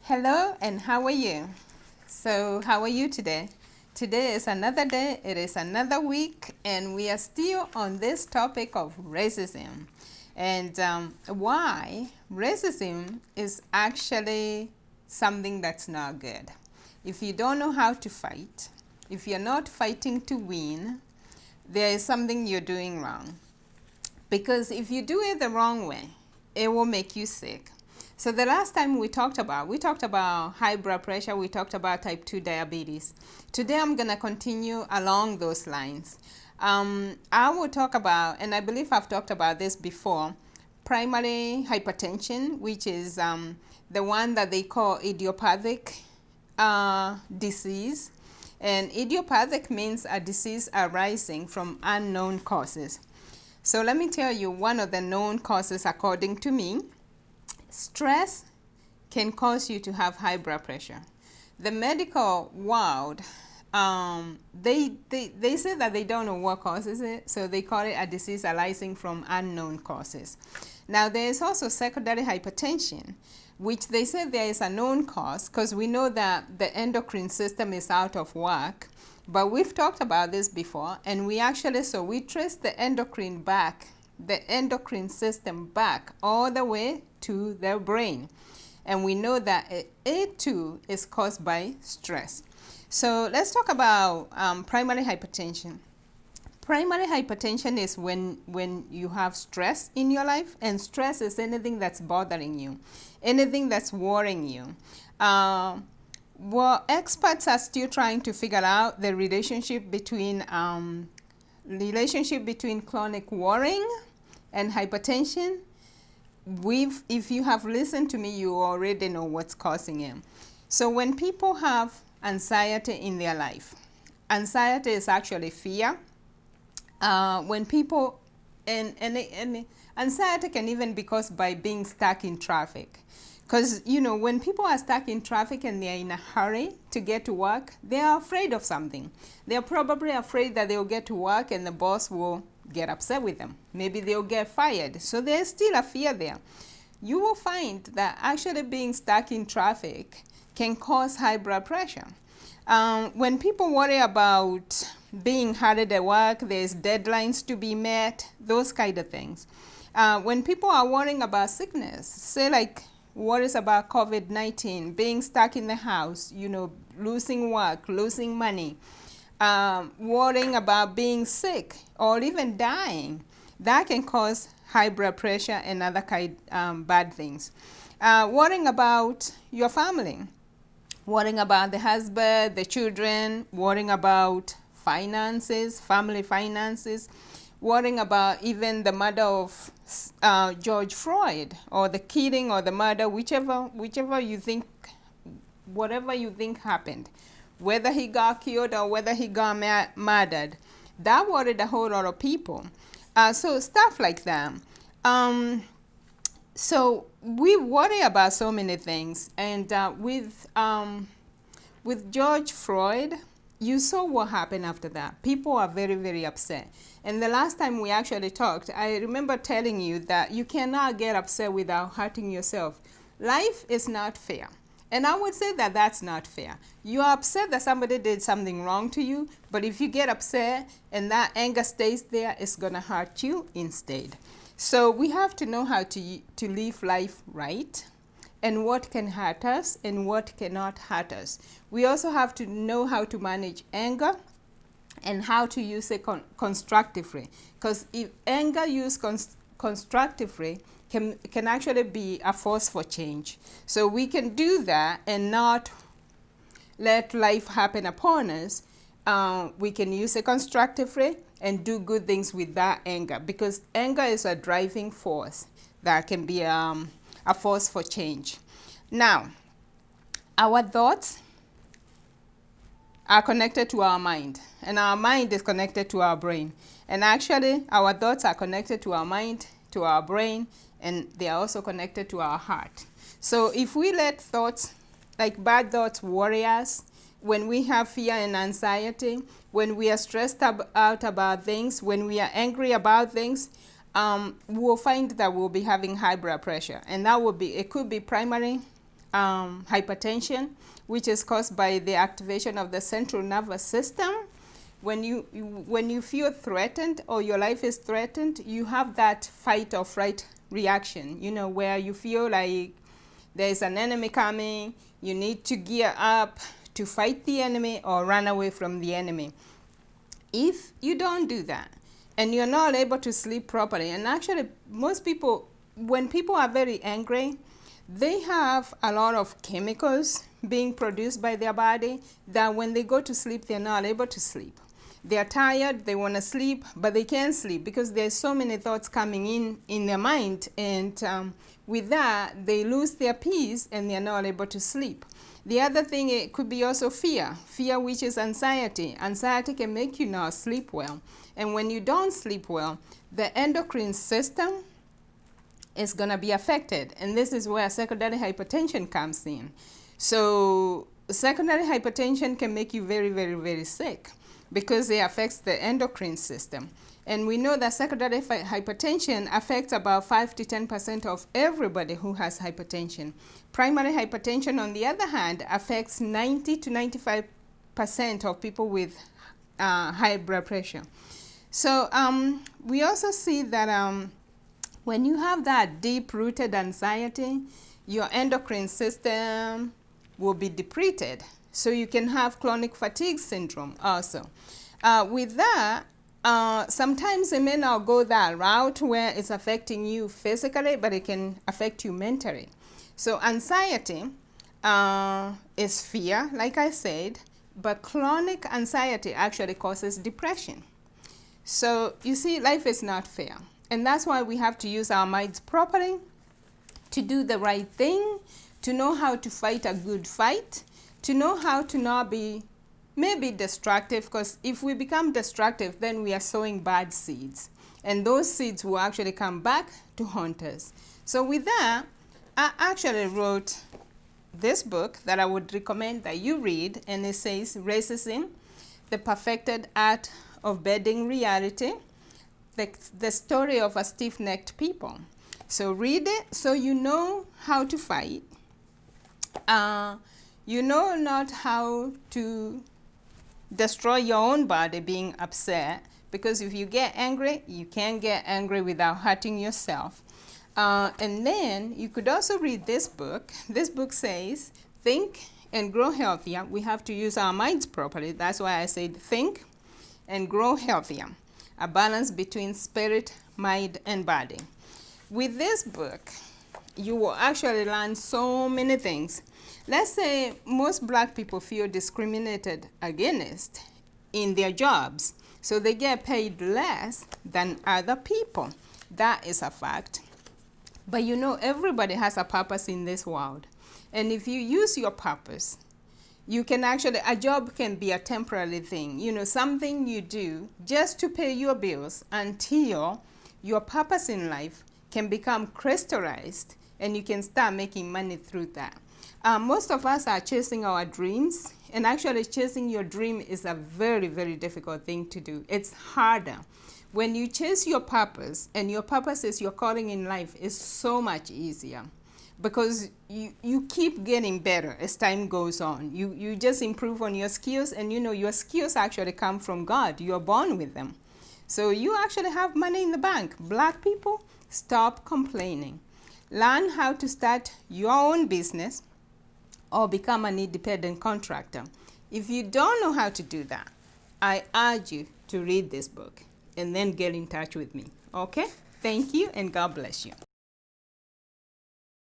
Hello, and how are you? So, how are you today? Today is another day, it is another week, and we are still on this topic of racism and why racism is actually something that's not good. If you don't know how to fight, if you're not fighting to win, there is something you're doing wrong. Because if you do it the wrong way, it will make you sick. So the last time we talked about high blood pressure, we talked about type 2 diabetes. Today I'm going to continue along those lines. I will talk about, and I believe I've talked about this before, primary hypertension, which is the one that they call idiopathic disease. And idiopathic means a disease arising from unknown causes. So let me tell you one of the known causes according to me. Stress can cause you to have high blood pressure. The medical world, they say that they don't know what causes it, so they call it a disease arising from unknown causes. Now, there is also secondary hypertension, which they say there is a known cause because we know that the endocrine system is out of whack. But we've talked about this before, and we trace the endocrine system back all the way to the brain. And we know that it too is caused by stress. So let's talk about primary hypertension. Primary hypertension is when you have stress in your life, and stress is anything that's bothering you, anything that's worrying you. Well, experts are still trying to figure out the relationship between chronic worrying and hypertension. If you have listened to me, you already know what's causing it. So when people have anxiety in their life, anxiety is actually fear. When people, and anxiety can even be caused by being stuck in traffic. Because, when people are stuck in traffic and they're in a hurry to get to work, they are afraid of something. They're probably afraid that they'll get to work and the boss will get upset with them. Maybe they'll get fired. So there's still a fear there. You will find that actually being stuck in traffic can cause high blood pressure. When people worry about being hurried at work, there's deadlines to be met, those kind of things. When people are worrying about sickness, say like worries about COVID-19, being stuck in the house, losing work, losing money, worrying about being sick or even dying, that can cause high blood pressure and other bad things. Worrying about your family, worrying about the husband, the children, worrying about finances, family finances, worrying about even the murder of George Floyd, or the killing or the murder, whichever you think, whatever you think happened, whether he got killed or whether he got murdered, that worried a whole lot of people. So stuff like that. So we worry about so many things, and with George Floyd, you saw what happened after that. People are very, very upset. And the last time we actually talked, I remember telling you that you cannot get upset without hurting yourself. Life is not fair. And I would say that that's not fair. You are upset that somebody did something wrong to you, but if you get upset and that anger stays there, it's going to hurt you instead. So we have to know how to live life right, and what can hurt us and what cannot hurt us. We also have to know how to manage anger and how to use it constructively. Because if anger used constructively can actually be a force for change. So we can do that and not let life happen upon us. We can use it constructively and do good things with that anger, because anger is a driving force that can be a force for change. Now, our thoughts are connected to our mind, and our mind is connected to our brain. And actually, our thoughts are connected to our mind, to our brain, and they are also connected to our heart. So if we let thoughts, like bad thoughts, worry us, when we have fear and anxiety, when we are stressed out about things, when we are angry about things, we'll find that we'll be having high blood pressure. And that will be, it could be primary hypertension, which is caused by the activation of the central nervous system. When you feel threatened or your life is threatened, you have that fight or flight reaction, where you feel like there's an enemy coming, you need to gear up to fight the enemy or run away from the enemy. If you don't do that and you're not able to sleep properly, and actually most people, when people are very angry, they have a lot of chemicals being produced by their body that when they go to sleep, they're not able to sleep. They're tired, they want to sleep, but they can't sleep because there's so many thoughts coming in their mind, and with that, they lose their peace and they're not able to sleep. The other thing, it could be also fear, which is anxiety. Anxiety can make you not sleep well. And when you don't sleep well, the endocrine system is going to be affected. And this is where secondary hypertension comes in. So secondary hypertension can make you very, very, very sick because it affects the endocrine system. And we know that secondary hypertension affects about 5 to 10% of everybody who has hypertension. Primary hypertension, on the other hand, affects 90 to 95% of people with high blood pressure. So we also see that when you have that deep-rooted anxiety, your endocrine system will be depleted. So you can have chronic fatigue syndrome also. With that, sometimes it may not go that route where it's affecting you physically, but it can affect you mentally. So anxiety is fear, like I said, but chronic anxiety actually causes depression. So you see, life is not fair. And that's why we have to use our minds properly to do the right thing, to know how to fight a good fight, to know how to not be maybe destructive, because if we become destructive, then we are sowing bad seeds. And those seeds will actually come back to haunt us. So with that, I actually wrote this book that I would recommend that you read, and it says Racism, The Perfected Art of Bending Reality, the story of a stiff-necked people. So read it so you know how to fight. You know not how to destroy your own body being upset, because if you get angry, you can't get angry without hurting yourself. And then you could also read this book. This book says, Think and Grow Healthier. We have to use our minds properly. That's why I said think and grow healthier. A balance between spirit, mind, and body. With this book, you will actually learn so many things. Let's say most black people feel discriminated against in their jobs, so they get paid less than other people. That is a fact. But everybody has a purpose in this world. And if you use your purpose, you can actually, a job can be a temporary thing, something you do just to pay your bills until your purpose in life can become crystallized and you can start making money through that. Most of us are chasing our dreams, and actually chasing your dream is a very, very difficult thing to do. It's harder. When you chase your purpose, and your purpose is your calling in life, is so much easier because you keep getting better as time goes on. You just improve on your skills, and your skills actually come from God. You're born with them. So you actually have money in the bank. Black people, stop complaining. Learn how to start your own business or become an independent contractor. If you don't know how to do that, I urge you to read this book and then get in touch with me. Okay? Thank you, and God bless you.